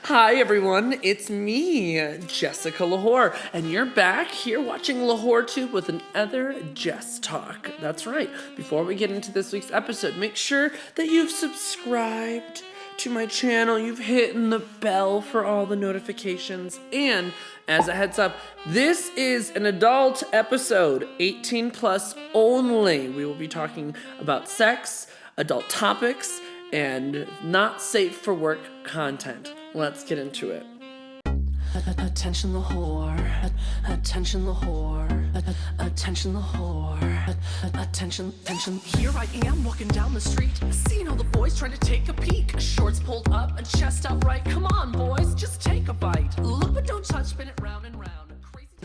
Hi everyone, it's me, Jessica lwhor, and you're back here watching lwhorTube with another Jess Talk. That's right, before we get into this week's episode, make sure that you've subscribed to my channel, you've hit the bell for all the notifications, and as a heads up, this is an adult episode, 18 plus only. We will be talking about sex, adult topics, and not safe for work content. Let's get into it. Attention lwhor, attention lwhor, attention lwhor, attention. Here I am walking down the street, seeing all the boys trying to take a peek. Shorts pulled up and chest out right. Come on, boys, just take a bite. Look but don't touch, spin it round and round.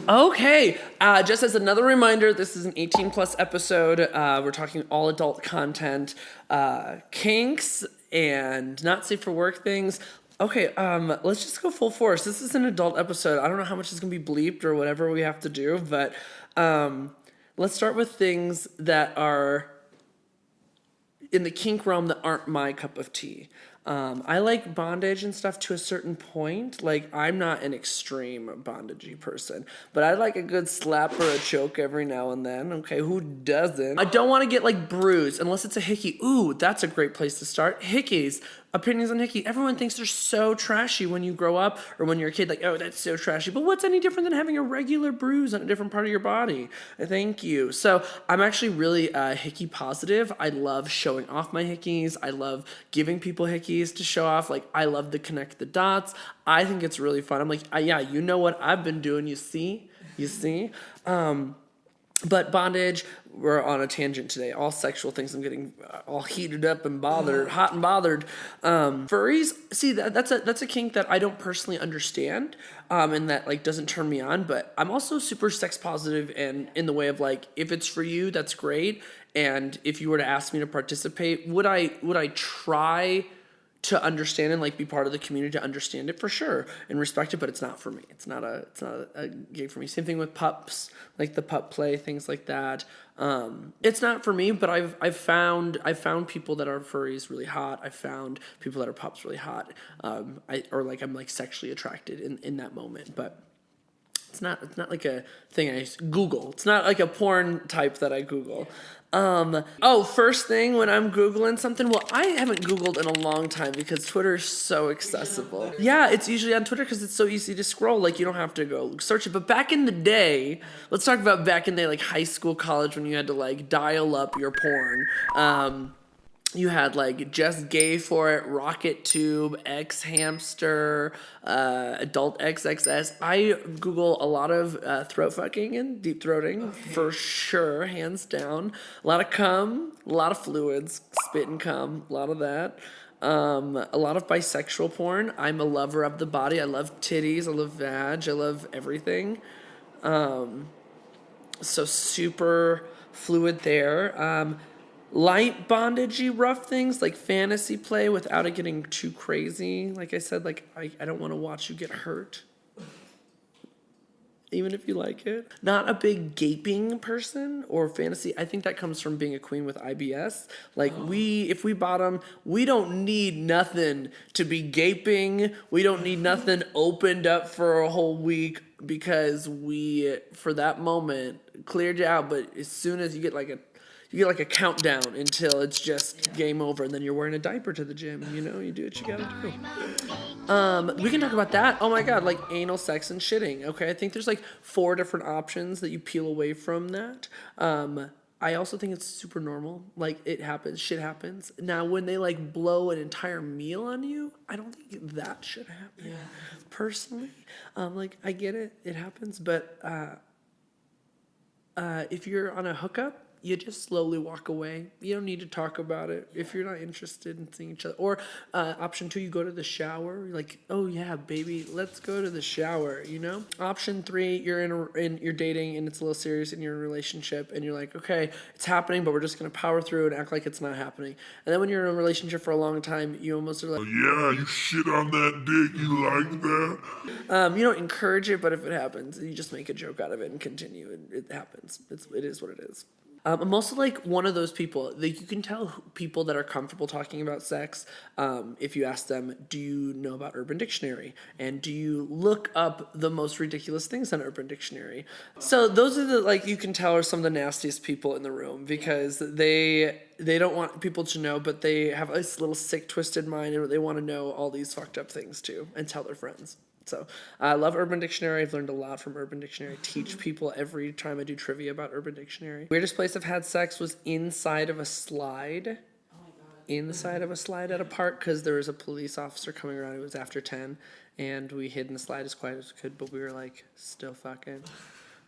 Okay, just as another reminder, this is an 18 plus episode. We're talking all adult content, kinks, and not safe for work things. Okay, let's just go full force. This is an adult episode. I don't know how much is going to be bleeped or whatever we have to do, but let's start with things that are in the kink realm that aren't my cup of tea. I like bondage and stuff to a certain point. Like, I'm not an extreme bondagey person, but I like a good slap or a choke every now and then. Okay, who doesn't? I don't want to get like bruised unless it's a hickey. Ooh, that's a great place to start. Hickeys. Opinions on hickey. Everyone thinks they're so trashy when you grow up or when you're a kid. Like, oh, that's so trashy. But what's any different than having a regular bruise on a different part of your body? Thank you. So I'm actually really hickey positive. I love showing off my hickeys. I love giving people hickeys to show off. Like, I love to connect the dots. I think it's really fun. I'm like, yeah, you know what I've been doing. You see? But bondage, we're on a tangent today. All sexual things. I'm getting all heated up and bothered, hot and bothered. Furries, see, that's a kink that I don't personally understand, and that like doesn't turn me on. But I'm also super sex positive, and in the way of like, if it's for you, that's great. And if you were to ask me to participate, would I try to understand and like be part of the community to understand it? For sure, and respect it, but it's not for me. It's not a gig for me. Same thing with pups, like the pup play, things like that. It's not for me, but I've found people that are furries really hot. I've found people that are pups really hot. I'm like sexually attracted in that moment, but it's not like a thing I Google. It's not like a porn type that I Google. First thing when I'm Googling something, well, I haven't Googled in a long time because Twitter is so accessible. Yeah, it's usually on Twitter because it's so easy to scroll. Like, you don't have to go search it. But back in the day, let's talk about back in the day, like high school, college, when you had to like dial up your porn. You had like Just Gay for it, Rocket Tube, X Hamster, Adult XXS. I Google a lot of throat fucking and deep throating for sure, hands down. A lot of cum, a lot of fluids, spit and cum, a lot of that. A lot of bisexual porn. I'm a lover of the body. I love titties. I love vag. I love everything. So super fluid there. Light bondagey rough things like fantasy play without it getting too crazy. Like I said, like I don't want to watch you get hurt, even if you like it. Not a big gaping person or fantasy. I think that comes from being a queen with IBS. Like if we bottom, we don't need nothing to be gaping. We don't need nothing opened up for a whole week because we, for that moment, cleared you out. But as soon as you get like a countdown until it's just game over, and then you're wearing a diaper to the gym. You know, you do what you gotta do. We can talk about that. Oh my god, like anal sex and shitting. Okay, I think there's like 4 different options that you peel away from that. I also think it's super normal. Like, it happens. Shit happens. Now, when they like blow an entire meal on you, I don't think that should happen. Yeah. Personally, like I get it. It happens, but if you're on a hookup, you just slowly walk away. You don't need to talk about it if you're not interested in seeing each other. Or option 2, you go to the shower. You're like, oh yeah, baby, let's go to the shower. You know. Option 3, you're you're dating and it's a little serious and you're in a relationship and you're like, okay, it's happening, but we're just gonna power through and act like it's not happening. And then when you're in a relationship for a long time, you almost are like, yeah, you shit on that dick. You like that? You don't encourage it, but if it happens, you just make a joke out of it and continue. It happens. It is what it is. I'm also like one of those people. Like you can tell people that are comfortable talking about sex if you ask them, "Do you know about Urban Dictionary?" and "Do you look up the most ridiculous things on Urban Dictionary?" So those are the like you can tell are some of the nastiest people in the room because they don't want people to know, but they have this little sick, twisted mind, and they want to know all these fucked up things too, and tell their friends. So I love Urban Dictionary. I've learned a lot from Urban Dictionary. I teach people every time I do trivia about Urban Dictionary. Weirdest place I've had sex was inside of a slide. Oh my god. Inside of a slide at a park because there was a police officer coming around. It was after 10, and we hid in the slide as quiet as we could, but we were like still fucking.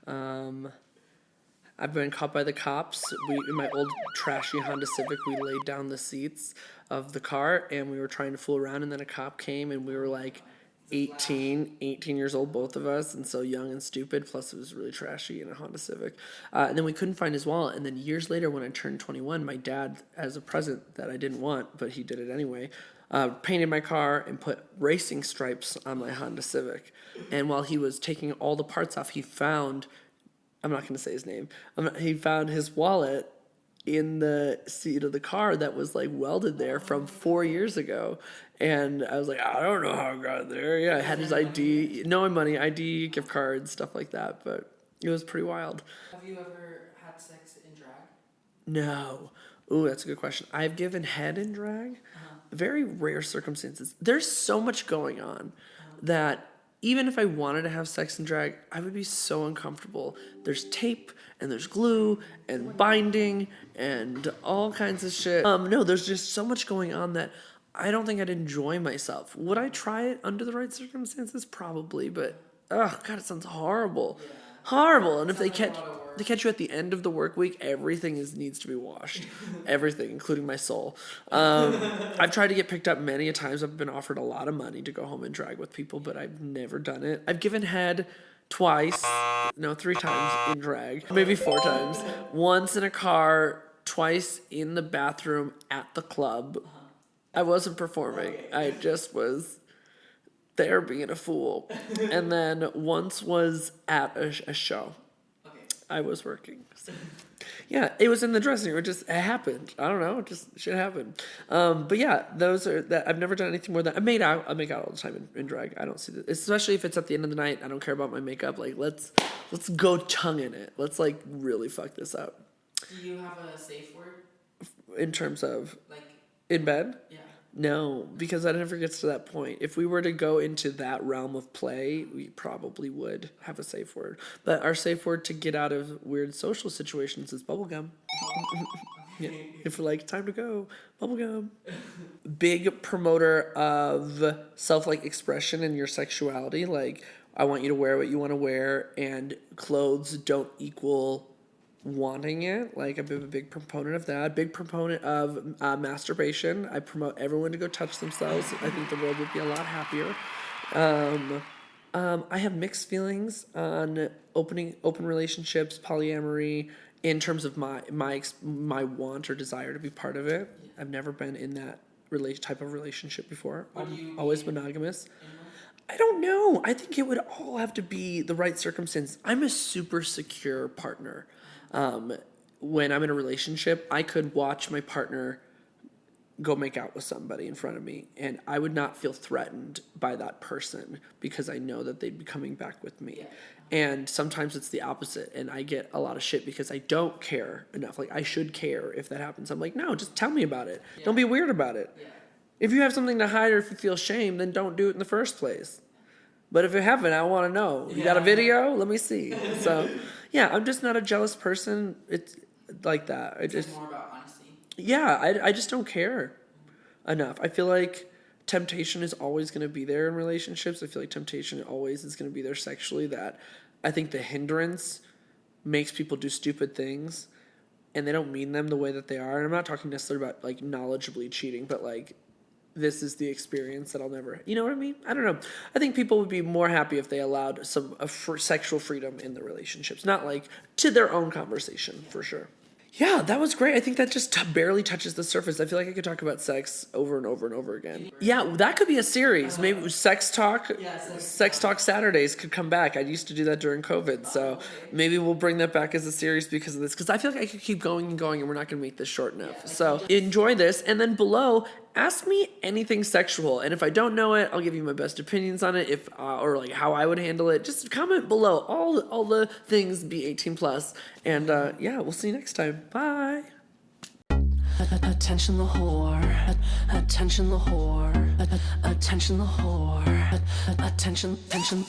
I've been caught by the cops. In my old trashy Honda Civic, we laid down the seats of the car, and we were trying to fool around, and then a cop came, and we were like 18 years old, both of us, and so young and stupid, plus it was really trashy in a Honda Civic. And then we couldn't find his wallet, and then years later when I turned 21, my dad, as a present that I didn't want, but he did it anyway, painted my car and put racing stripes on my Honda Civic. And while he was taking all the parts off, he found, I'm not going to say his name, he found his wallet in the seat of the car that was like welded there from 4 years ago. And I was like, I don't know how I got there. Yeah, I had his ID, no money, ID, gift cards, stuff like that. But it was pretty wild. Have you ever had sex in drag? No. Ooh, that's a good question. I've given head in drag. Very rare circumstances. There's so much going on that even if I wanted to have sex in drag, I would be so uncomfortable. There's tape and there's glue and binding and all kinds of shit. No, there's just so much going on that I don't think I'd enjoy myself. Would I try it under the right circumstances? Probably, but oh god, it sounds horrible. Yeah. Horrible. And if they catch you at the end of the work week, everything needs to be washed. Everything, including my soul. I've tried to get picked up many a times. I've been offered a lot of money to go home and drag with people, but I've never done it. I've given head twice, no, 3 times in drag, maybe 4 times. Once in a car, twice in the bathroom at the club. I wasn't performing. I just was there being a fool. And then once was at a show. I was working. So. Yeah, it was in the dressing room. It happened. I don't know. It just shit happened. But yeah, those are that. I've never done anything more than I make out all the time in drag. I don't see that, especially if it's at the end of the night. I don't care about my makeup. Like let's go tongue in it. Let's like really fuck this up. Do you have a safe word? In terms of like in bed? Yeah. No, because that never gets to that point. If we were to go into that realm of play, we probably would have a safe word. But our safe word to get out of weird social situations is bubblegum. Yeah. If we're like, time to go, bubblegum. Big promoter of self-like expression in your sexuality. Like, I want you to wear what you want to wear, and clothes don't equal wanting it. Like, I'm a big proponent of that. Big proponent of masturbation. I promote everyone to go touch themselves. I think the world would be a lot happier. I have mixed feelings on open relationships, polyamory, in terms of my want or desire to be part of it. I've never been in that type of relationship before. I'm always monogamous. I don't know. I think it would all have to be the right circumstance. I'm a super secure partner. When I'm in a relationship, I could watch my partner go make out with somebody in front of me, and I would not feel threatened by that person because I know that they'd be coming back with me. Yeah. And sometimes it's the opposite, and I get a lot of shit because I don't care enough. Like, I should care if that happens. I'm like, no, just tell me about it. Yeah. Don't be weird about it. Yeah. If you have something to hide or if you feel shame, then don't do it in the first place. But if you haven't, I want to know. You got a video? Let me see. So, yeah, I'm just not a jealous person. It's like that. It's more about honesty. Yeah, I just don't care enough. I feel like temptation is always going to be there in relationships. I feel like temptation always is going to be there sexually. That I think the hindrance makes people do stupid things, and they don't mean them the way that they are. And I'm not talking necessarily about like knowledgeably cheating, but like, this is the experience that I'll never, you know what I mean? I don't know. I think people would be more happy if they allowed some sexual freedom in the relationships, not like to their own conversation, for sure. Yeah, that was great. I think that just barely touches the surface. I feel like I could talk about sex over and over and over again. Yeah, that could be a series. Maybe it was Sex Talk. Yeah, Sex Talk Saturdays could come back. I used to do that during COVID, so maybe we'll bring that back as a series because of this. Because I feel like I could keep going and going, and we're not going to make this short enough. So enjoy this, and then below, ask me anything sexual, and if I don't know it, I'll give you my best opinions on it, if or like how I would handle it. Just comment below. All the things be 18 plus, and yeah, we'll see you next time. Bye. Attention the whore. Attention the whore. Attention the whore. Attention.